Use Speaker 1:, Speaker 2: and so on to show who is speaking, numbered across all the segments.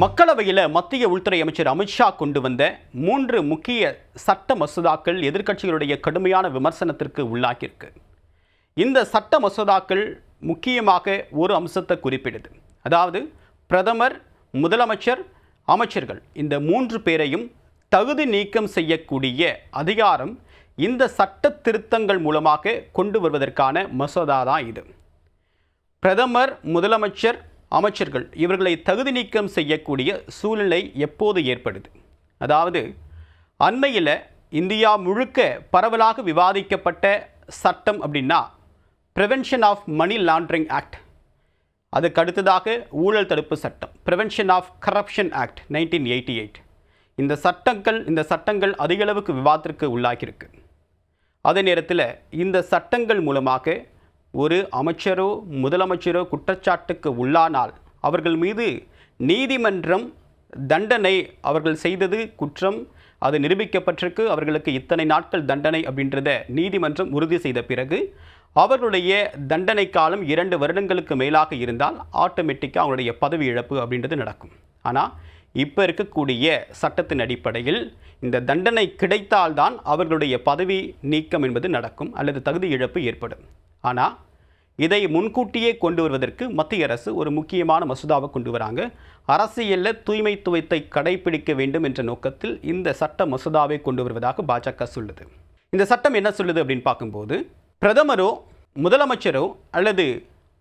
Speaker 1: மக்களவையில் மத்திய உள்துறை அமைச்சர் அமித்ஷா கொண்டு வந்த 3 முக்கிய சட்ட மசோதாக்கள் எதிர்க்கட்சிகளுடைய கடுமையான விமர்சனத்திற்கு உள்ளாகியிருக்கு. இந்த சட்ட மசோதாக்கள் முக்கியமாக ஒரு அம்சத்தை குறிப்பிடுது. அதாவது பிரதமர், முதலமைச்சர், அமைச்சர்கள் இந்த 3 பேரையும் தகுதி நீக்கம் செய்யக்கூடிய அதிகாரம் இந்த சட்ட திருத்தங்கள் மூலமாக கொண்டு வருவதற்கான மசோதா தான் இது. பிரதமர், முதலமைச்சர், அமைச்சர்கள் இவர்களை தகுதி நீக்கம் செய்யக்கூடிய சூழ்நிலை எப்போது ஏற்படுது? அதாவது அண்மையில் இந்தியா முழுக்க பரவலாக விவாதிக்கப்பட்ட சட்டம் அப்படின்னா prevention of money laundering act, அதுக்கு அடுத்ததாக ஊழல் தடுப்பு சட்டம் ப்ரிவென்ஷன் ஆஃப் கரப்ஷன் ஆக்ட் 1988. இந்த சட்டங்கள் அதிகளவுக்கு விவாதத்திற்கு உள்ளாகியிருக்கு. அதே நேரத்தில் இந்த சட்டங்கள் மூலமாக ஒரு அமைச்சரோ முதலமைச்சரோ குற்றச்சாட்டுக்கு உள்ளானால் அவர்கள் மீது நீதிமன்றம் தண்டனை, அவர்கள் செய்தது குற்றம், அது நிரூபிக்கப்பட்டிருக்கு, அவர்களுக்கு இத்தனை நாட்கள் தண்டனை அப்படின்றத நீதிமன்றம் உறுதி செய்த பிறகு அவர்களுடைய தண்டனை காலம் 2 வருடங்களுக்கு மேலாக இருந்தால் ஆட்டோமேட்டிக்காக அவங்களுடைய பதவி இழப்பு அப்படின்றது நடக்கும். ஆனால் இப்போ இருக்கக்கூடிய சட்டத்தின் அடிப்படையில் இந்த தண்டனை கிடைத்தால்தான் அவர்களுடைய பதவி நீக்கம் என்பது நடக்கும் அல்லது தகுதி இழப்பு ஏற்படும். ஆனால் இதை முன்கூட்டியே கொண்டு வருவதற்கு மத்திய அரசு ஒரு முக்கியமான மசோதாவை கொண்டு வராங்க. அரசியலில் தூய்மைத்துவத்தை கடைபிடிக்க வேண்டும் என்ற நோக்கத்தில் இந்த சட்ட மசோதாவை கொண்டு வருவதாக பாஜக சொல்லுது. இந்த சட்டம் என்ன சொல்லுது அப்படின்னு பார்க்கும்போது, பிரதமரோ முதலமைச்சரோ அல்லது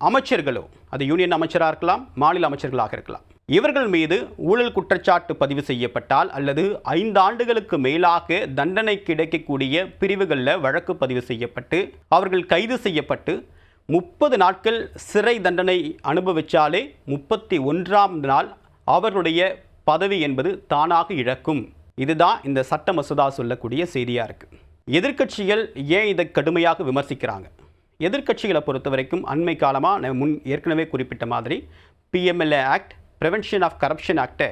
Speaker 1: அமைச்சர்களோ, அது யூனியன் அமைச்சராக இருக்கலாம், மாநில அமைச்சர்களாக இருக்கலாம், இவர்கள் மீது ஊழல் குற்றச்சாட்டு பதிவு செய்யப்பட்டால் அல்லது 5 ஆண்டுகளுக்கு மேலாக தண்டனை கிடைக்கக்கூடிய பிரிவுகளில் வழக்கு பதிவு செய்யப்பட்டு அவர்கள் கைது செய்யப்பட்டு 30 நாட்கள் சிறை தண்டனை அனுபவித்தாலே 31ஆம் நாள் அவர்களுடைய பதவி என்பது தானாக இழக்கும். இதுதான் இந்த சட்ட மசோதா சொல்லக்கூடிய செய்தியாக இருக்குது. எதிர்க்கட்சிகள் ஏன் இதை கடுமையாக விமர்சிக்கிறாங்க? எதிர்க்கட்சிகளை பொறுத்த வரைக்கும் அண்மை காலமாக முன் ஏற்கனவே குறிப்பிட்ட மாதிரி PMLA act, prevention of corruption ஆக்டை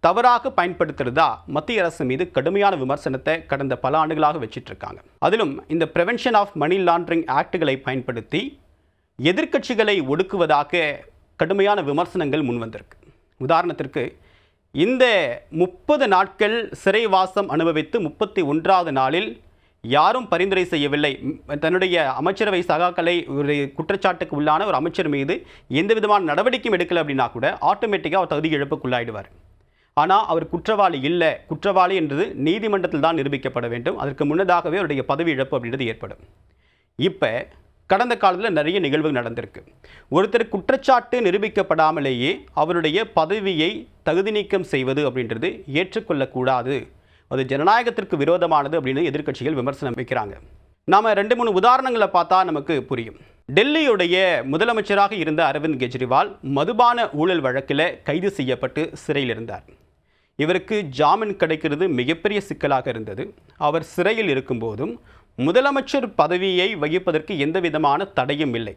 Speaker 1: தவறாக பயன்படுத்துகிறதா மத்திய அரசு மீது கடுமையான விமர்சனத்தை கடந்த பல ஆண்டுகளாக வச்சிட்ருக்காங்க. அதிலும் இந்த ப்ரிவென்ஷன் ஆஃப் மணி லாண்ட்ரிங் ஆக்டுகளை பயன்படுத்தி எதிர்க்கட்சிகளை ஒடுக்குவதாக கடுமையான விமர்சனங்கள் முன்வந்திருக்கு. உதாரணத்திற்கு இந்த 30 நாட்கள் சிறைவாசம் அனுபவித்து 31ஆவது நாளில் யாரும் பரிந்துரை செய்யவில்லை, தன்னுடைய அமைச்சரவை சகாக்களை ஒரு குற்றச்சாட்டுக்கு உள்ளான ஒரு அமைச்சர் மீது எந்த விதமான நடவடிக்கையும் எடுக்கலை அப்படின்னா கூட ஆட்டோமேட்டிக்காக அவர் தகுதி இழப்புக்குள்ளாயிடுவார். ஆனால் அவர் குற்றவாளி இல்லை, குற்றவாளி என்றது நீதிமன்றத்தில் தான் நிரூபிக்கப்பட வேண்டும். அதற்கு முன்னதாகவே அவருடைய பதவி இழப்பு அப்படின்றது ஏற்படும். இப்போ கடந்த காலத்தில் நிறைய நிகழ்வுகள் நடந்திருக்கு. ஒருத்தர் குற்றச்சாட்டு நிரூபிக்கப்படாமலேயே அவருடைய பதவியை தகுதி நீக்கம் செய்வது அப்படின்றது ஏற்றுக்கொள்ளக்கூடாது, அது ஜனநாயகத்திற்கு விரோதமானது அப்படின்னு எதிர்க்கட்சிகள் விமர்சனம் வைக்கிறாங்க. நாம் 2-3 உதாரணங்களை பார்த்தா நமக்கு புரியும். டெல்லியுடைய முதலமைச்சராக இருந்த அரவிந்த் கெஜ்ரிவால் மதுபான ஊழல் வழக்கில் கைது செய்யப்பட்டு சிறையில் இருந்தார். இவருக்கு ஜாமீன் கிடைக்கிறது மிகப்பெரிய சிக்கலாக இருந்தது. அவர் சிறையில் இருக்கும்போதும் முதலமைச்சர் பதவியை வகிப்பதற்கு எந்த விதமான தடையும் இல்லை.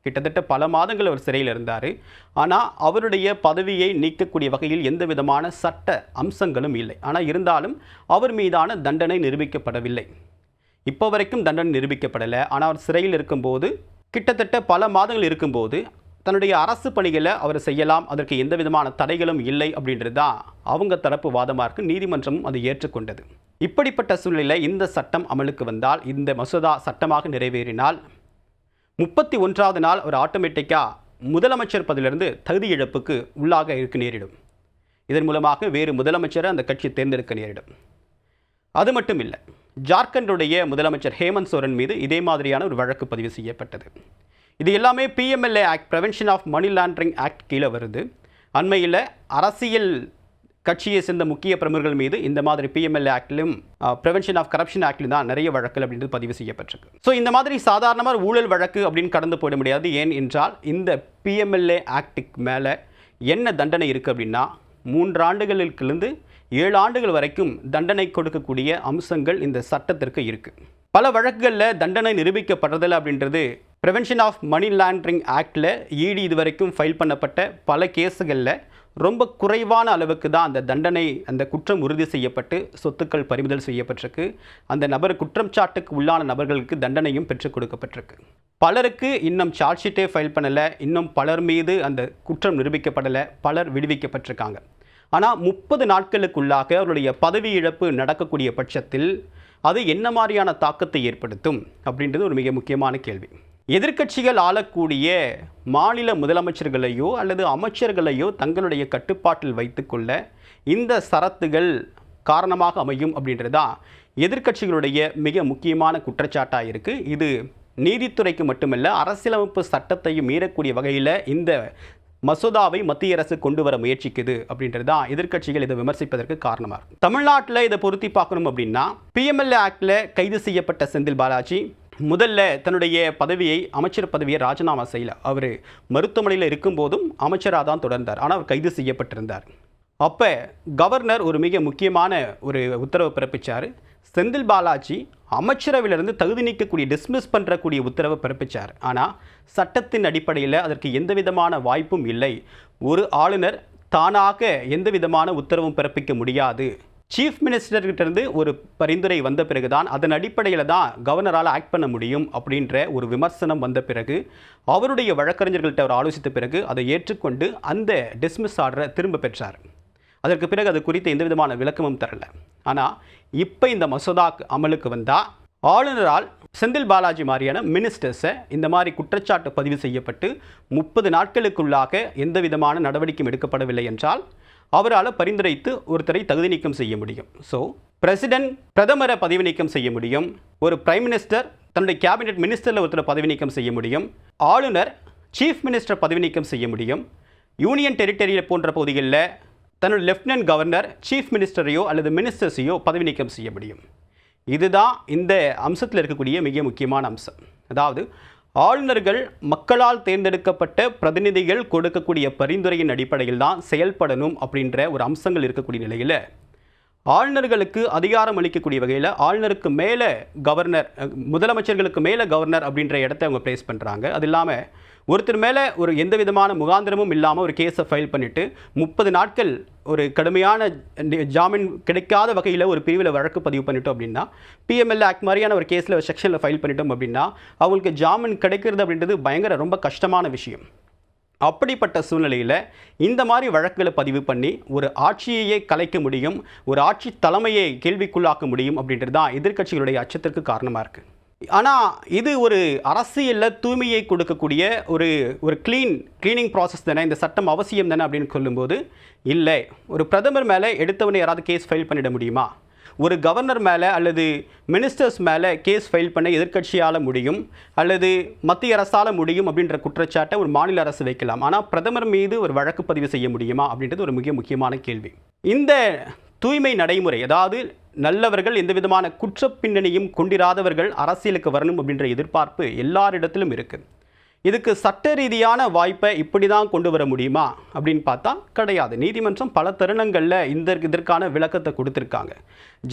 Speaker 1: கிட்டத்தட்ட பல மாதங்கள் அவர் சிறையில் இருந்தார். ஆனால் அவருடைய பதவியை நீக்கக்கூடிய வகையில் எந்த விதமான சட்ட அம்சங்களும் இல்லை. ஆனால் இருந்தாலும் அவர் மீதான தண்டனை நிரூபிக்கப்படவில்லை. இப்போ வரைக்கும் தண்டனை நிரூபிக்கப்படலை. ஆனால் அவர் சிறையில் இருக்கும்போது, கிட்டத்தட்ட பல மாதங்கள் இருக்கும்போது தன்னுடைய அரசு பணிகளை அவர் செய்யலாம், அதற்கு எந்த விதமான தடைகளும் இல்லை அப்படின்றது தான் அவங்க தரப்பு வாதமாக இருக்குது. நீதிமன்றமும் அதை ஏற்றுக்கொண்டது. இப்படிப்பட்ட சூழ்நிலையில் இந்த சட்டம் அமலுக்கு வந்தால், இந்த மசோதா சட்டமாக நிறைவேறினால் 31ஆவது நாள் அவர் ஆட்டோமேட்டிக்காக முதலமைச்சர் பதவியிலிருந்து தகுதி இழப்புக்கு உள்ளாக இருக்க நேரிடும். இதன் மூலமாக வேறு முதலமைச்சரை அந்த கட்சி தேர்ந்தெடுக்க நேரிடும். அது மட்டும் இல்லை, ஜார்க்கண்டுடைய முதலமைச்சர் ஹேமந்த் சோரன் மீது இதே மாதிரியான ஒரு வழக்கு பதிவு செய்யப்பட்டது. இது எல்லாமே PMLA act, prevention of money laundering act கீழே வருது. அண்மையில் அரசியல் கட்சியை சேர்ந்த முக்கிய பிரமுகர்கள் மீது இந்த மாதிரி PMLA ஆக்டிலும் ப்ரிவென்ஷன் ஆஃப் கரப்ஷன் ஆக்டிலும் தான் நிறைய வழக்குகள் அப்படின்றது பதிவு செய்யப்பட்டிருக்கு. ஸோ இந்த மாதிரி சாதாரணமாக ஊழல் வழக்கு அப்படின்னு கடந்து போயிட முடியாது. ஏன் என்றால் இந்த PMLA ஆக்டுக்கு மேலே என்ன தண்டனை இருக்குது அப்படின்னா 3 ஆண்டுகளிலிருந்து 7 ஆண்டுகள் வரைக்கும் தண்டனை கொடுக்கக்கூடிய அம்சங்கள் இந்த சட்டத்திற்கு இருக்குது. பல வழக்குகளில் தண்டனை நிரூபிக்கப்படுறதில்லை அப்படின்றது ப்ரிவென்ஷன் ஆஃப் மணி லாண்ட்ரிங் ஆக்டில் ED இதுவரைக்கும் ஃபைல் பண்ணப்பட்ட பல கேஸுகளில் ரொம்ப குறைவான அளவுக்கு தான் அந்த தண்டனை, அந்த குற்றம் உறுதி செய்யப்பட்டு சொத்துக்கள் பறிமுதல் செய்யப்பட்டிருக்கு. அந்த நபர் குற்றம் சாட்டுக்கு உள்ளான நபர்களுக்கு தண்டனையும் பெற்றுக் கொடுக்கப்பட்டிருக்கு. பலருக்கு இன்னும் சார்ஜ் ஷீட்டே ஃபைல் பண்ணலை, இன்னும் பலர் மீது அந்த குற்றம் நிரூபிக்கப்படலை, பலர் விடுவிக்கப்பட்டிருக்காங்க. ஆனால் 30 நாட்களுக்குள்ளாக அவருடைய பதவி இழப்பு நடக்கக்கூடிய பட்சத்தில் அது என்ன மாதிரியான தாக்கத்தை ஏற்படுத்தும் அப்படின்றது ஒரு மிக முக்கியமான கேள்வி. எதிர்க்கட்சிகள் ஆளக்கூடிய மாநில முதலமைச்சர்களையோ அல்லது அமைச்சர்களையோ தங்களுடைய கட்டுப்பாட்டில் வைத்துக்கொள்ள இந்த சரத்துகள் காரணமாக அமையும் அப்படின்றதா எதிர்க்கட்சிகளுடைய மிக முக்கியமான குற்றச்சாட்டாக இருக்குது. இது நீதித்துறைக்கு மட்டுமல்ல, அரசியலமைப்பு சட்டத்தையும் மீறக்கூடிய வகையில் இந்த மசோதாவை மத்திய அரசு கொண்டு வர முயற்சிக்குது அப்படின்றது தான் எதிர்க்கட்சிகள் இதை விமர்சிப்பதற்கு காரணமாக இருக்கும். தமிழ்நாட்டில் இதை பொருத்தி பார்க்கணும் அப்படின்னா, PMLA ஆக்டில் கைது செய்யப்பட்ட செந்தில் பாலாஜி முதல்ல தன்னுடைய அமைச்சர் பதவியை ராஜினாமா செய்யல. அவர் மருத்துவமனையில் இருக்கும்போதும் அமைச்சராக தான் தொடர்ந்தார். ஆனால் அவர் கைது செய்யப்பட்டிருந்தார். அப்போ கவர்னர் ஒரு மிக முக்கியமான ஒரு உத்தரவு பிறப்பித்தார். செந்தில் பாலாஜி அமைச்சரவையிலிருந்து தகுதி நீக்கக்கூடிய டிஸ்மிஸ் பண்ணுறக்கூடிய உத்தரவை பிறப்பித்தார். ஆனால் சட்டத்தின் அடிப்படையில் அதற்கு எந்த விதமான வாய்ப்பும் இல்லை. ஒரு ஆளுநர் தானாக எந்த விதமான உத்தரவும் பிறப்பிக்க முடியாது. சீஃப் மினிஸ்டர்கிட்டேருந்து ஒரு பரிந்துரை வந்த பிறகுதான் அதன் அடிப்படையில் தான் கவர்னரால் ஆக்ட் பண்ண முடியும் அப்படின்ற ஒரு விமர்சனம் வந்த பிறகு அவருடைய வழக்கறிஞர்கள்ட்ட அவர் ஆலோசித்த பிறகு அதை ஏற்றுக்கொண்டு அந்த டிஸ்மிஸ் ஆர்டரை திரும்ப பெற்றார். அதற்கு பிறகு அது குறித்து எந்த விதமான விளக்கமும் தரல. ஆனால் இப்போ இந்த மசோதா அமலுக்கு வந்தால் ஆளுநரால் செந்தில் பாலாஜி மாதிரியான மினிஸ்டர்ஸை இந்த மாதிரி குற்றச்சாட்டு பதிவு செய்யப்பட்டு 30 நாட்களுக்குள்ளாக எந்த விதமான நடவடிக்கையும் எடுக்கப்படவில்லை என்றால் அவரால் பரிந்துரைத்து ஒருத்தரை தகுதி நீக்கம் செய்ய முடியும். ஸோ பிரதமரை பதவி நீக்கம் செய்ய முடியும். ஒரு பிரைம் மினிஸ்டர் தன்னுடைய கேபினெட் மினிஸ்டரில் ஒருத்தரை பதவி நீக்கம் செய்ய முடியும். ஆளுநர் சீஃப் மினிஸ்டர் பதவி நீக்கம் செய்ய முடியும். யூனியன் டெரிட்டரியில் போன்ற பகுதிகளில் தன்னுடைய லெஃப்டினன்ட் கவர்னர் சீஃப் மினிஸ்டரையோ அல்லது மினிஸ்டர்ஸையோ பதவி நீக்கம் செய்ய முடியும். இதுதான் இந்த அம்சத்தில் இருக்கக்கூடிய மிக முக்கியமான அம்சம். அதாவது ஆளுநர்கள் மக்களால் தேர்ந்தெடுக்கப்பட்ட பிரதிநிதிகள் கொடுக்கக்கூடிய பரிந்துரையின் அடிப்படையில் தான் செயல்படணும் அப்படின்ற ஒரு அம்சங்கள் இருக்கக்கூடிய நிலையில் ஆளுநர்களுக்கு அதிகாரம் அளிக்கக்கூடிய வகையில் ஆளுநருக்கு மேலே கவர்னர், முதலமைச்சர்களுக்கு மேலே கவர்னர் அப்படின்ற இடத்த அவங்க பிளேஸ் பண்ணுறாங்க. அது இல்லாமல் ஒருத்தர் மேலே ஒரு எந்த விதமான முகாந்திரமும் இல்லாமல் ஒரு கேஸை ஃபைல் பண்ணிவிட்டு 30 நாட்கள் ஒரு கடுமையான ஜாமீன் கிடைக்காத வகையில் ஒரு பிரிவில் வழக்கு பதிவு பண்ணிட்டோம் அப்படின்னா, PMLA ஆக்ட் மாதிரியான ஒரு கேஸில் செக்ஷனில் ஃபைல் பண்ணிட்டோம் அப்படின்னா அவங்களுக்கு ஜாமீன் கிடைக்கிறது அப்படின்றது ரொம்ப கஷ்டமான விஷயம். அப்படிப்பட்ட சூழ்நிலையில் இந்த மாதிரி வழக்குகளை பதிவு பண்ணி ஒரு ஆட்சியையே கலைக்க முடியும், ஒரு ஆட்சி தலைமையை கேள்விக்குள்ளாக்க முடியும் அப்படின்றது தான் எதிர்க்கட்சிகளுடைய அச்சத்திற்கு காரணமாக இருக்குது. ஆனால் இது ஒரு அரசியலில் தூய்மையை கொடுக்கக்கூடிய ஒரு கிளீனிங் ப்ராசஸ் தானே, இந்த சட்டம் அவசியம் தானே அப்படின்னு சொல்லும்போது இல்லை. ஒரு பிரதமர் மேலே எடுத்தவனை யாராவது கேஸ் ஃபைல் பண்ணிட முடியுமா? ஒரு கவர்னர் மேலே அல்லது மினிஸ்டர்ஸ் மேலே கேஸ் ஃபைல் பண்ண எதிர்க்கட்சியால் முடியும் அல்லது மத்திய அரசால் முடியும் அப்படின்ற குற்றச்சாட்டை ஒரு மாநில அரசு வைக்கலாம். ஆனால் பிரதமர் மீது ஒரு வழக்கு பதிவு செய்ய முடியுமா அப்படின்றது ஒரு மிக முக்கியமான கேள்வி. இந்த தூய்மை நடைமுறை, அதாவது நல்லவர்கள் எந்த விதமான குற்ற பின்னணியும் கொண்டிராதவர்கள் அரசியலுக்கு வரணும் அப்படின்ற எதிர்பார்ப்பு எல்லாரிடத்திலும் இருக்குது. இதுக்கு சட்ட ரீதியான வாய்ப்பை இப்படி தான் கொண்டு வர முடியுமா அப்படின்னு பார்த்தா கிடையாது. நீதிமன்றம் பல தருணங்களில் இதற்கான விளக்கத்தை கொடுத்துருக்காங்க.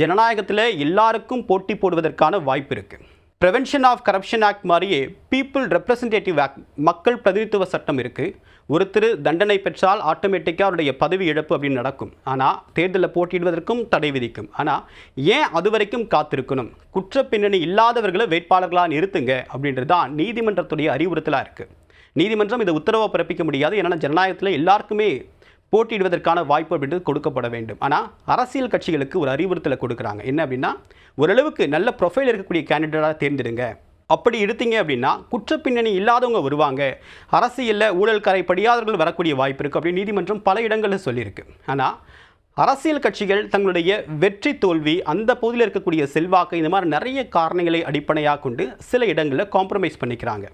Speaker 1: ஜனநாயகத்தில் எல்லாருக்கும் போட்டி போடுவதற்கான வாய்ப்பு இருக்குது. ப்ரிவென்ஷன் ஆஃப் கரப்ஷன் ஆக்ட் மாதிரியே பீப்புள் ரெப்ரசன்டேட்டிவ் ஆக்ட், மக்கள் பிரதிநிதித்துவ சட்டம் இருக்குது. ஒருத்தர் தண்டனை பெற்றால் ஆட்டோமேட்டிக்காக அவருடைய பதவி இழப்பு அப்படின்னு நடக்கும். ஆனால் தேர்தலில் போட்டியிடுவதற்கும் தடை விதிக்கும். ஆனால் ஏன் அது வரைக்கும் காத்திருக்கணும்? குற்ற பின்னணி இல்லாதவர்களை வேட்பாளர்களாக நிறுத்துங்க அப்படின்றது தான் நீதிமன்றத்துடைய அறிவுறுத்தலாக இருக்குது. நீதிமன்றம் இதை உத்தரவை பிறப்பிக்க முடியாது. ஏன்னா ஜனநாயகத்தில் எல்லாருக்குமே போட்டியிடுவதற்கான வாய்ப்பு அப்படின்றது கொடுக்கப்பட வேண்டும். ஆனால் அரசியல் கட்சிகளுக்கு ஒரு அறிவுறுத்தலை கொடுக்குறாங்க. என்ன அப்படின்னா, ஓரளவுக்கு நல்ல ப்ரொஃபைல் இருக்கக்கூடிய கேண்டிடேட்டாக தேர்ந்தெடுங்க. அப்படி எடுத்தீங்க அப்படின்னா குற்ற பின்னணி இல்லாதவங்க வருவாங்க, அரசியலில் ஊழல் கரை படியாதவர்கள் வரக்கூடிய வாய்ப்பு இருக்குது அப்படின்னு நீதிமன்றம் பல இடங்களில் சொல்லியிருக்கு. ஆனால் அரசியல் கட்சிகள் தங்களுடைய வெற்றி தோல்வி, அந்த பகுதியில் இருக்கக்கூடிய செல்வாக்கு, இந்த மாதிரி நிறைய காரணங்களை அடிப்படையாக கொண்டு சில இடங்களில் காம்ப்ரமைஸ் பண்ணிக்கிறாங்க.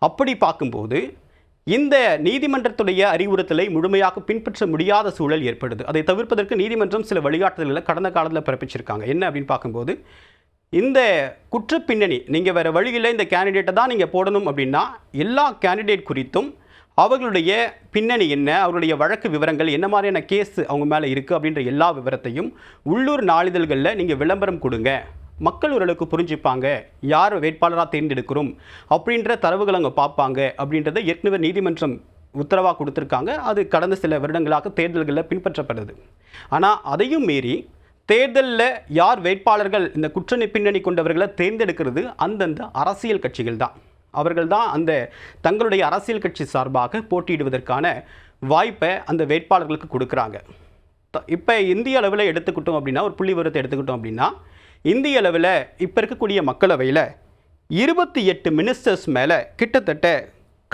Speaker 1: அப்படி பார்க்கும்போது இந்த நீதிமன்றத்துடைய அறிவுறுத்தலை முழுமையாக பின்பற்ற முடியாத சூழல் ஏற்படுது. அதை தவிர்ப்பதற்கு நீதிமன்றம் சில வழிகாட்டுதல்களை கடந்த காலத்தில் பிறப்பிச்சிருக்காங்க. என்ன அப்படின்னு பார்க்கும்போது, இந்த குற்ற பின்னணி நீங்கள் வேறு வழியில் இந்த கேண்டிடேட்டை தான் நீங்கள் போடணும் அப்படின்னா எல்லா கேண்டிடேட் குறித்தும் அவர்களுடைய பின்னணி என்ன, அவருடைய வழக்கு விவரங்கள், என்ன மாதிரியான கேஸ் அவங்க மேலே இருக்குது அப்படின்ற எல்லா விவரத்தையும் உள்ளூர் நாளிதழ்களில் நீங்கள் விளம்பரம் கொடுங்க. மக்கள் ஓரளவுக்கு புரிஞ்சுப்பாங்க யார் வேட்பாளராக தேர்ந்தெடுக்கிறோம் அப்படின்ற தரவுகள் அங்கே பார்ப்பாங்க அப்படின்றத ஏற்கனவே நீதிமன்றம் உத்தரவாக கொடுத்துருக்காங்க. அது கடந்த சில வருடங்களாக தேர்தல்களில் பின்பற்றப்படுது. ஆனால் அதையும் மீறி தேர்தலில் யார் வேட்பாளர்கள் இந்த குற்ற பின்னணி கொண்டவர்களை தேர்ந்தெடுக்கிறது அந்தந்த அரசியல் கட்சிகள் தான். அவர்கள் தான் அந்த தங்களுடைய அரசியல் கட்சி சார்பாக போட்டியிடுவதற்கான வாய்ப்பை அந்த வேட்பாளர்களுக்கு கொடுக்குறாங்க. இப்போ இந்திய அளவில் எடுத்துக்கிட்டோம் அப்படின்னா, ஒரு புள்ளி விவரத்தை எடுத்துக்கிட்டோம் அப்படின்னா, இந்திய அளவில் இப்போ இருக்கக்கூடிய மக்களவையில் 28 மினிஸ்டர்ஸ் மேலே கிட்டத்தட்ட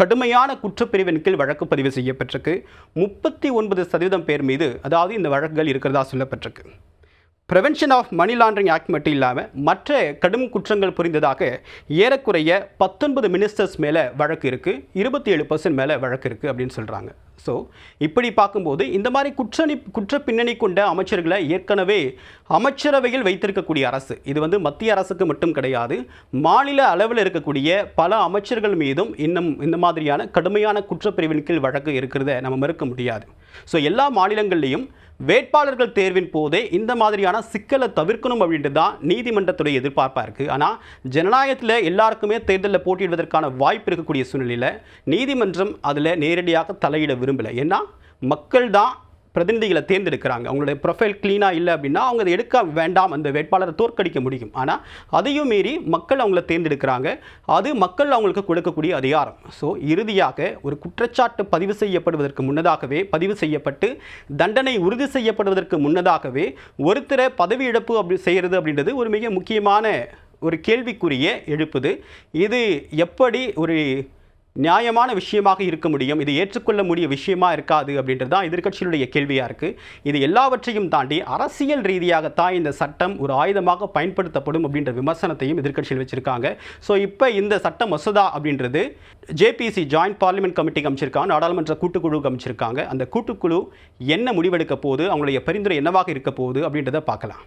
Speaker 1: கடுமையான குற்றப்பிரிவின் கீழ் வழக்கு பதிவு செய்யப்பட்டிருக்கு. 39% பேர் மீது, அதாவது இந்த வழக்குகள் இருக்கிறதா சொல்லப்பட்டிருக்கு. Prevention of money laundering act மட்டும் இல்லாமல் மற்ற கடும் குற்றங்கள் புரிந்ததாக ஏறக்குறைய 19 மினிஸ்டர்ஸ் மேலே வழக்கு இருக்குது, 27% மேலே வழக்கு இருக்குது அப்படின்னு சொல்கிறாங்க. ஸோ இப்படி பார்க்கும்போது இந்த மாதிரி குற்ற பின்னணி கொண்ட அமைச்சர்களை ஏற்கனவே அமைச்சரவையில் வைத்திருக்கக்கூடிய அரசு, இது மத்திய அரசுக்கு மட்டும் கிடையாது, மாநில அளவில் இருக்கக்கூடிய பல அமைச்சர்கள் மீதும் இன்னும் இந்த மாதிரியான கடுமையான குற்றப்பிரிவின் கீழ் வழக்கு இருக்கிறத நம்ம மறுக்க முடியாது. ஸோ எல்லா மாநிலங்கள்லேயும் வேட்பாளர்கள் தேர்வின் போதே இந்த மாதிரியான சிக்கலை தவிர்க்கணும் அப்படின்ட்டு தான் நீதிமன்றத்துடைய எதிர்பார்ப்பாக இருக்குது. ஆனால் ஜனநாயகத்தில் எல்லாருக்குமே தேர்தலில் போட்டியிடுவதற்கான வாய்ப்பு இருக்கக்கூடிய சூழ்நிலையில் நீதிமன்றம் அதில் நேரடியாக தலையிட விரும்பலை. ஏன்னா மக்கள் தான் பிரதிநிதிகளை தேர்ந்தெடுக்கிறாங்க. அவங்களுடைய ப்ரொஃபைல் க்ளீனாக இல்லை அப்படின்னா அவங்க அதை எடுக்க வேண்டாம், அந்த வேட்பாளரை தோற்கடிக்க முடியும். ஆனால் அதையும் மீறி மக்கள் அவங்கள தேர்ந்தெடுக்கிறாங்க. அது மக்கள் அவங்களுக்கு கொடுக்கக்கூடிய அதிகாரம். ஸோ இறுதியாக ஒரு குற்றச்சாட்டு பதிவு செய்யப்பட்டு தண்டனை உறுதி செய்யப்படுவதற்கு முன்னதாகவே ஒருத்தரை பதவி இழப்பு செய்கிறது அப்படின்றது ஒரு மிக முக்கியமான ஒரு கேள்விக்குரிய எழுப்புது. இது எப்படி ஒரு நியாயமான விஷயமாக இருக்க முடியும், இது ஏற்றுக்கொள்ள முடிய விஷயமா இருக்காது அப்படின்றது தான் எதிர்க்கட்சிகளுடைய கேள்வியாக இருக்குது. இது எல்லாவற்றையும் தாண்டி அரசியல் ரீதியாகத்தான் இந்த சட்டம் ஒரு ஆயுதமாக பயன்படுத்தப்படும் அப்படின்ற விமர்சனத்தையும் எதிர்க்கட்சிகள் வச்சுருக்காங்க. ஸோ இப்போ இந்த சட்ட மசோதா அப்படின்றது ஜேபிசி ஜாயிண்ட் பார்லிமெண்ட் கமிட்டிக்கு அமைச்சிருக்காங்க, நாடாளுமன்ற கூட்டுக்குழுவுக்கு அமைச்சிருக்காங்க. அந்த கூட்டுக்குழு என்ன முடிவெடுக்க போகுது, அவங்களுடைய பரிந்துரை என்னவாக இருக்க போகுது அப்படின்றத பார்க்கலாம்.